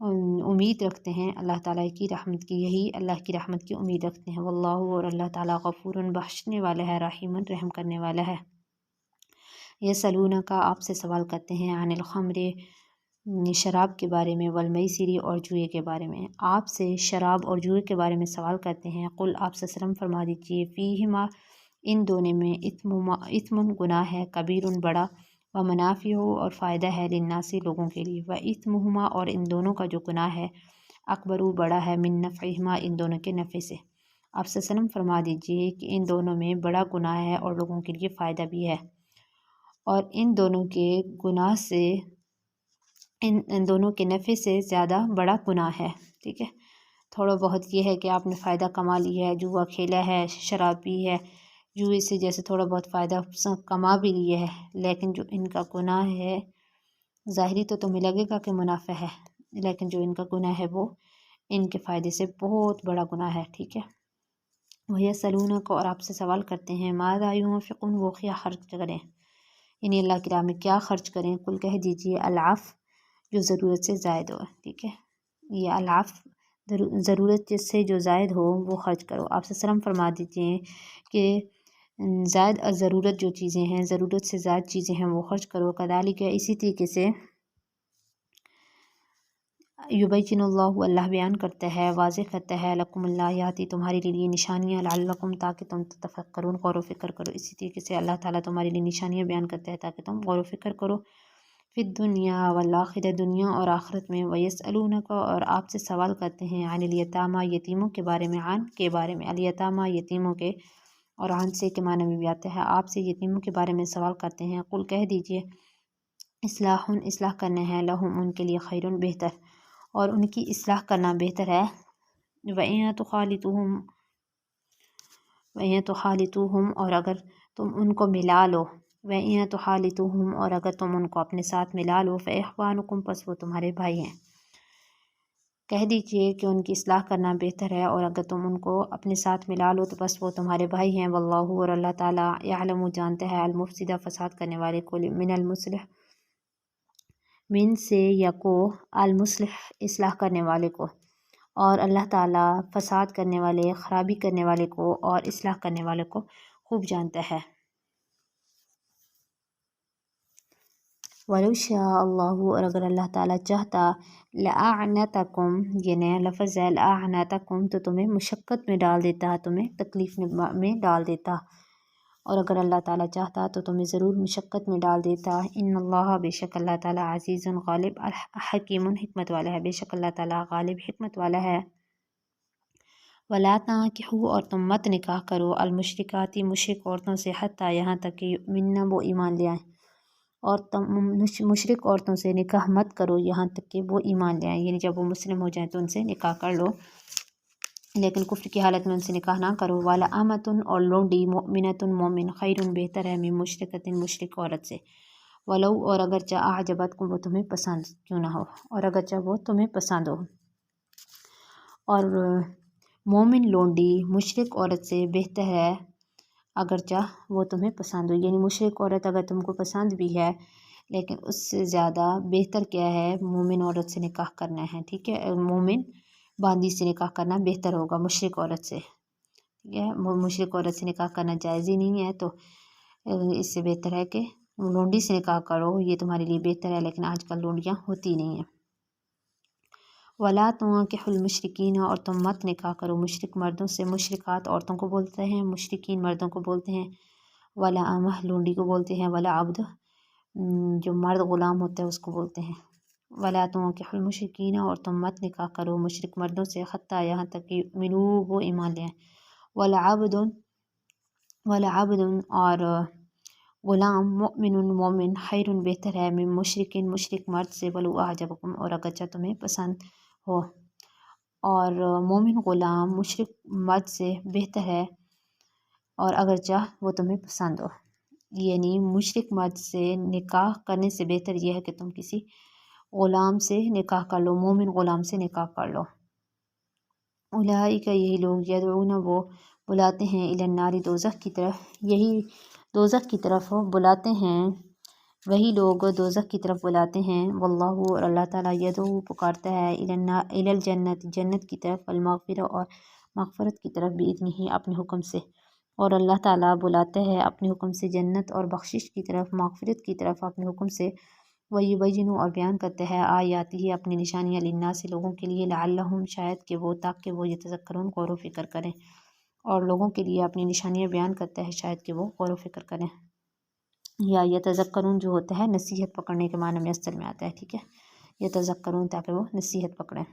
امید رکھتے ہیں اللہ تعالیٰ کی رحمت کی، یہی اللہ کی رحمت کی امید رکھتے ہیں۔ واللہ، اور اللہ تعالیٰ غفور، بخشنے والا ہے، رحیم، رحم کرنے والا ہے۔ یسألونک کا آپ سے سوال کرتے ہیں، عن الخمر شراب کے بارے میں، والمیسر اور جوئے کے بارے میں، آپ سے شراب اور جوئے کے بارے میں سوال کرتے ہیں۔ قل، آپ سے وسلم فرما دیجیے، فیہما ان دونوں میں اثم گناہ ہے، کبیر بڑا، و منافع اور فائدہ ہے، للناس لوگوں کے لیے، و اثمہما اور ان دونوں کا جو گناہ ہے، اکبر بڑا ہے، من نفعہما ان دونوں کے نفع سے۔ آپ سے وسلم فرما دیجیے کہ ان دونوں میں بڑا گناہ ہے اور لوگوں کے لیے فائدہ بھی ہے، اور ان دونوں کے گناہ سے ان دونوں کے نفع سے زیادہ بڑا گناہ ہے، ٹھیک ہے۔ تھوڑا بہت یہ ہے کہ آپ نے فائدہ کما لیا ہے، جوا کھیلا ہے، شراب پی ہے، جوئے سے جیسے تھوڑا بہت فائدہ کما بھی لیا ہے، لیکن جو ان کا گناہ ہے، ظاہری تو تمہیں لگے گا کہ منافع ہے، لیکن جو ان کا گناہ ہے وہ ان کے فائدے سے بہت بڑا گناہ ہے، ٹھیک ہے۔ وَيَسْأَلُونَكَ اور آپ سے سوال کرتے ہیں، ماذا يُنْفِقُونَ وہ کیا خرچ کریں، یعنی اللہ کی راہ میں کیا خرچ کریں۔ کل کہہ دیجئے العفو، جو ضرورت سے زائد ہو، ٹھیک ہے، یہ العفو ضرورت سے جو زائد ہو وہ خرچ کرو۔ آپ سے سلام فرما دیجئے کہ زائد اور ضرورت جو چیزیں ہیں، ضرورت سے زائد چیزیں ہیں وہ خرچ کرو۔ کذالک اسی طریقے سے یبین اللہ اللہ بیان کرتا ہے، واضح کرتا ہے، لکم الآیات تمہارے لیے نشانیاں، لعلکم تاکہ تم تتفکرون غور و فکر کرو۔ اسی طریقے سے اللہ تعالیٰ تمہارے لیے نشانیاں بیان کرتا ہے تاکہ تم غور و فکر کرو، فی الدنیا والآخرہ دنیا اور آخرت میں۔ ویسألونک اور آپ سے سوال کرتے ہیں، عن الیتامی یتیموں کے بارے میں، عن کے بارے میں، الیتامی یتیموں کے، اور عن سے کے معنی میں بھی آتا ہے، آپ سے یتیموں کے بارے میں سوال کرتے ہیں۔ قل کہہ دیجئے اصلاح اصلاح کرنا ہے، لہم ان کے لیے، خیر بہتر، اور ان کی اصلاح کرنا بہتر ہے۔ وَإِن تُخَالِطُوهُمْ اور اگر تم ان کو ملا لو، وَإِن تُخَالِطُوهُمْ اور اگر تم ان کو اپنے ساتھ ملا لو، فَإِخْوَانُكُمْ پس وہ تمہارے بھائی ہیں۔ کہہ دیجئے کہ ان کی اصلاح کرنا بہتر ہے، اور اگر تم ان کو اپنے ساتھ ملا لو تو بس وہ تمہارے بھائی ہیں۔ واللہ اور اللہ تعالیٰ، یعلم جانتا ہے، المفسد فساد کرنے والے کو، من المصلح من سے یا کو، المصلح اصلاح کرنے والے کو، اور اللہ تعالیٰ فساد کرنے والے، خرابی کرنے والے کو اور اصلاح کرنے والے کو خوب جانتا ہے۔ وَلَوْ شَاءَ اللَّهُ اور اگر اللہ تعالیٰ چاہتا، لَأَعْنَتَكُمْ یہ نیا لفظ ہے، لَأَعْنَتَكُمْ تو تمہیں مشقت میں ڈال دیتا، تمہیں تکلیف میں ڈال دیتا، اور اگر اللہ تعالیٰ چاہتا تو تمہیں ضرور مشقت میں ڈال دیتا۔ ان اللہ بے شک اللہ تعالیٰ، عزیز غالب، حکیم حکمت والا ہے، بے شک اللہ تعالیٰ غالب حکمت والا ہے۔ وَلَا تَنكِحُوا اور تم مت نکاح کرو، المشرکات مشرک عورتوں سے، حتیٰ یہاں تک کہ یؤمنن وہ ایمان لے آئیں، اور تم مشرک عورتوں سے نکاح مت کرو یہاں تک کہ وہ ایمان لے آئیں، یعنی جب وہ مسلم ہو جائیں تو ان سے نکاح کر لو، لیکن کفر کی حالت میں ان سے نکاح نہ کرو۔ وَلَأَمَةٌ اور لونڈی، مؤمنۃ مومن، خیر بہتر ہے، من مشرکۃ مشرک عورت سے، ولو اور اگرچہ اعجبتکم وہ تمہیں پسند کیوں نہ ہو، اور اگرچہ وہ تمہیں پسند ہو۔ اور مومن لونڈی مشرک عورت سے بہتر ہے اگرچہ وہ تمہیں پسند ہو، یعنی مشرک عورت اگر تم کو پسند بھی ہے لیکن اس سے زیادہ بہتر کیا ہے، مومن عورت سے نکاح کرنا ہے، ٹھیک ہے، مومن باندی سے نکاح کرنا بہتر ہوگا مشرک عورت سے، ٹھیک ہے، مشرک عورت سے نکاح کرنا جائز ہی نہیں ہے، تو اس سے بہتر ہے کہ لونڈی سے نکاح کرو، یہ تمہارے لیے بہتر ہے، لیکن آج کل لونڈیاں ہوتی نہیں ہیں۔ وَلَا تُنكِحُوا الْمُشْرِكِينَ اور تم مت نکاح کرو مشرک مردوں سے، مشرکات عورتوں کو بولتے ہیں، مشرکین مردوں کو بولتے ہیں، ولا امہ لونڈی کو بولتے ہیں، ولا عبد جو مرد غلام ہوتا ہے اس کو بولتے ہیں۔ وَلَا تُنكِحُوا الْمُشْرِكِينَ اور تم مت نکاح کرو مشرک مردوں سے، حتیٰ یہاں تک کہ یؤمنوا وہ ایمان لیں، ولا عبد اور غلام، مؤمن مومن، خیر بہتر ہے، من مشرک مشرک مرد سے، ولو اعجبکم اور اگرچہ تمہیں پسند ہو، اور مومن غلام مشرک مرد سے بہتر ہے اور اگرچہ وہ تمہیں پسند ہو، یعنی مشرک مرد سے نکاح کرنے سے بہتر یہ ہے کہ تم کسی غلام سے نکاح کر لو، مومن غلام سے نکاح کر لو۔ اولئک یہی لوگ، یدعون وہ بلاتے ہیں، الی النار دوزخ کی طرف، یہی دوزخ کی طرف بلاتے ہیں، وہی لوگ دوزخ کی طرف بلاتے ہیں، واللہ اور اللہ تعالیٰ یدعو پکارتا ہے، الی الجنت جنت کی طرف، والمغفرہ اور مغفرت کی طرف، باذنہ ہی اپنے حکم سے، اور اللہ تعالیٰ بلاتا ہے اپنے حکم سے جنت اور بخشش کی طرف، مغفرت کی طرف اپنے حکم سے، ویبین اور بیان کرتا ہے آیاتہ ہی اپنی نشانیاں للناس لوگوں کے لیے، لعلہم شاید کہ وہ، تاکہ وہ یتذکرون غور و فکر کریں، اور لوگوں کے لیے اپنی نشانیاں بیان کرتا ہے شاید کہ وہ غور و فکر کریں، یا یتذکرون جو ہوتا ہے نصیحت پکڑنے کے معنی میں اصل میں آتا ہے، ٹھیک ہے، یتذکرون تاکہ وہ نصیحت پکڑیں۔